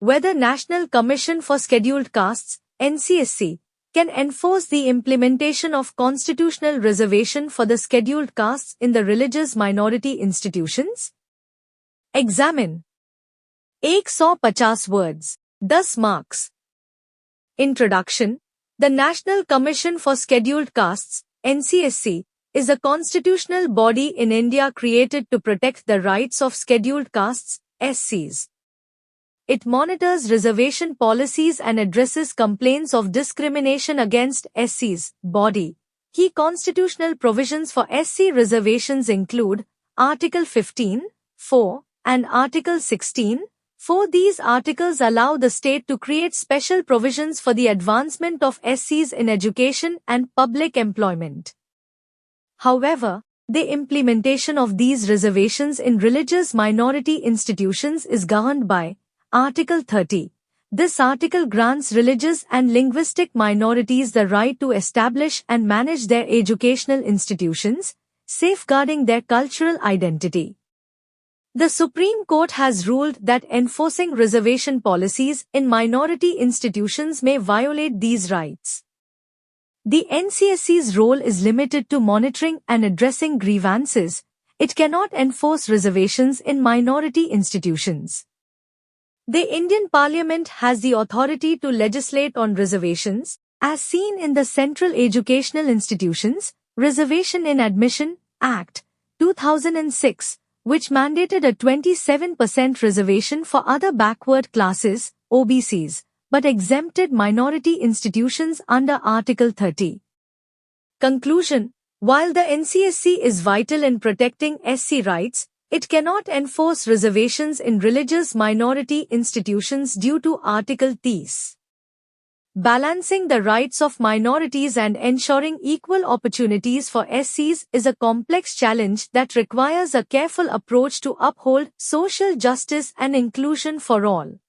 whether National Commission for Scheduled Castes, NCSC, can enforce the implementation of constitutional reservation for the scheduled castes in the religious minority institutions? Examine. 150 words, 10 marks. Introduction. The National Commission for Scheduled Castes, NCSC, is a constitutional body in India created to protect the rights of scheduled castes, SCs. It monitors reservation policies and addresses complaints of discrimination against SCs. Body. Key constitutional provisions for SC reservations include Article 15(4) and Article 16(4). These articles allow the state to create special provisions for the advancement of SCs in education and public employment. However, the implementation of these reservations in religious minority institutions is governed by Article 30. This article grants religious and linguistic minorities the right to establish and manage their educational institutions, safeguarding their cultural identity. The Supreme Court has ruled that enforcing reservation policies in minority institutions may violate these rights. The NCSC's role is limited to monitoring and addressing grievances. It cannot enforce reservations in minority institutions. The Indian Parliament has the authority to legislate on reservations, as seen in the Central Educational Institutions Reservation in Admission Act, 2006, which mandated a 27% reservation for other backward classes, OBCs, but exempted minority institutions under Article 30. Conclusion. While the NCSC is vital in protecting SC rights, it cannot enforce reservations in religious minority institutions due to Article 30. Balancing the rights of minorities and ensuring equal opportunities for SCs is a complex challenge that requires a careful approach to uphold social justice and inclusion for all.